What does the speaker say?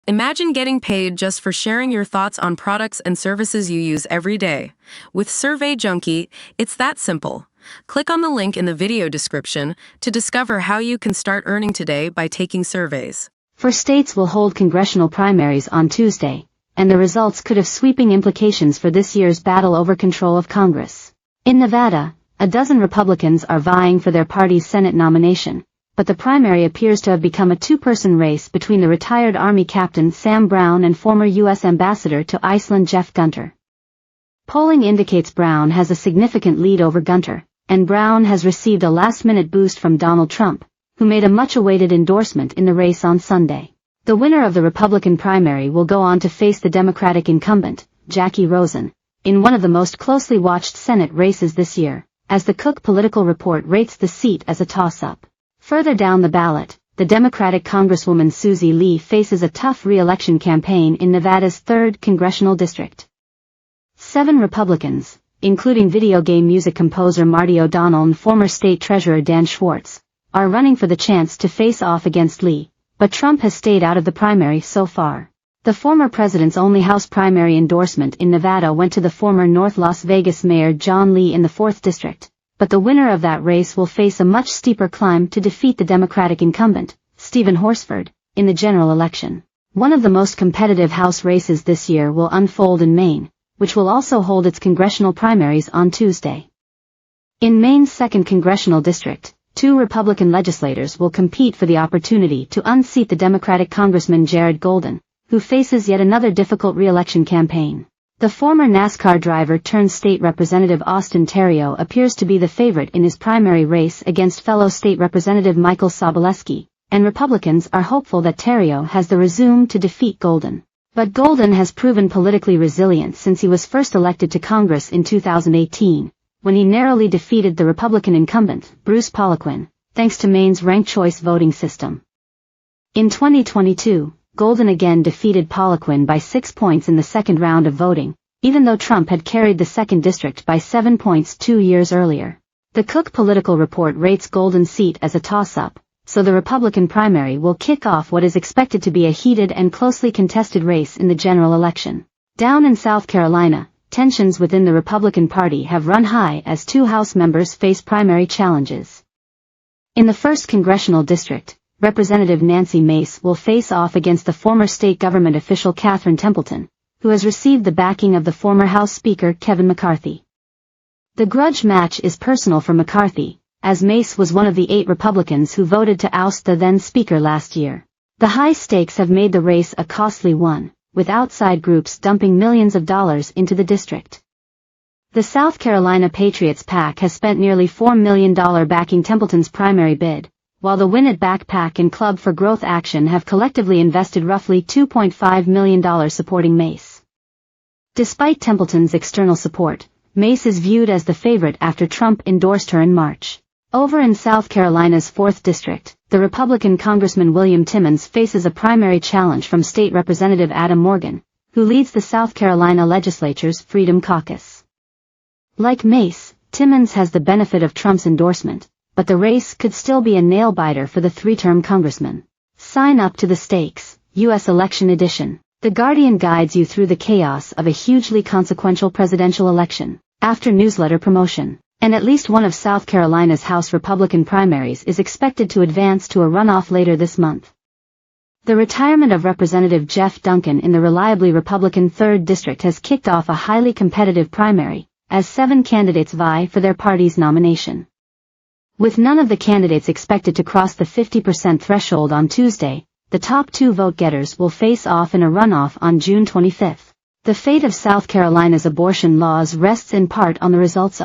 Imagine getting paid just for sharing your thoughts on products and services you use every day. With Survey Junkie, it's that simple. Click on the link in the video description to discover how you can start earning today by taking surveys. Four states will hold congressional primaries on Tuesday, and the results could have sweeping implications for this year's battle over control of Congress. In Nevada, a dozen Republicans are vying for their party's Senate nomination, but the primary appears to have become a two-person race between the retired Army Captain Sam Brown and former U.S. Ambassador to Iceland Jeff Gunter. Polling indicates Brown has a significant lead over Gunter, and Brown has received a last-minute boost from Donald Trump, who made a much-awaited endorsement in the race on Sunday. The winner of the Republican primary will go on to face the Democratic incumbent, Jackie Rosen, in one of the most closely watched Senate races this year, as the Cook Political Report rates the seat as a toss-up. Further down the ballot, the Democratic Congresswoman Susie Lee faces a tough re-election campaign in Nevada's 3rd Congressional District. 7 Republicans, including video game music composer Marty O'Donnell and former State Treasurer Dan Schwartz, are running for the chance to face off against Lee, but Trump has stayed out of the primary so far. The former president's only House primary endorsement in Nevada went to the former North Las Vegas Mayor John Lee in the 4th District, but the winner of that race will face a much steeper climb to defeat the Democratic incumbent, Stephen Horsford, in the general election. One of the most competitive House races this year will unfold in Maine, which will also hold its congressional primaries on Tuesday. In Maine's 2nd Congressional District, 2 Republican legislators will compete for the opportunity to unseat the Democratic Congressman Jared Golden, who faces yet another difficult re-election campaign. The former NASCAR driver turned state representative Austin Theriault appears to be the favorite in his primary race against fellow state representative Michael Sobolewski, and Republicans are hopeful that Theriault has the resume to defeat Golden. But Golden has proven politically resilient since he was first elected to Congress in 2018, when he narrowly defeated the Republican incumbent, Bruce Poliquin, thanks to Maine's ranked choice voting system. In 2022, Golden again defeated Poliquin by 6 points in the second round of voting, even though Trump had carried the 2nd District by 7 points 2 years earlier. The Cook Political Report rates Golden's seat as a toss-up, so the Republican primary will kick off what is expected to be a heated and closely contested race in the general election. Down in South Carolina, tensions within the Republican Party have run high as 2 House members face primary challenges. In the 1st Congressional District, Representative Nancy Mace will face off against the former state government official Catherine Templeton, who has received the backing of the former House Speaker Kevin McCarthy. The grudge match is personal for McCarthy, as Mace was one of the 8 Republicans who voted to oust the then Speaker last year. The high stakes have made the race a costly one, with outside groups dumping millions of dollars into the district. The South Carolina Patriots PAC has spent nearly $4 million backing Templeton's primary bid, while the Win It Back PAC and Club for Growth Action have collectively invested roughly $2.5 million supporting Mace. Despite Templeton's external support, Mace is viewed as the favorite after Trump endorsed her in March. Over in South Carolina's 4th District, the Republican Congressman William Timmons faces a primary challenge from State Representative Adam Morgan, who leads the South Carolina legislature's Freedom Caucus. Like Mace, Timmons has the benefit of Trump's endorsement, but the race could still be a nail-biter for the 3-term congressman. Sign up to the stakes, U.S. Election Edition. The Guardian guides you through the chaos of a hugely consequential presidential election. After newsletter promotion, and at least one of South Carolina's House Republican primaries is expected to advance to a runoff later this month. The retirement of Representative Jeff Duncan in the reliably Republican 3rd District has kicked off a highly competitive primary, as 7 candidates vie for their party's nomination. With none of the candidates expected to cross the 50% threshold on Tuesday, the top 2 vote-getters will face off in a runoff on June 25. The fate of South Carolina's abortion laws rests in part on the results.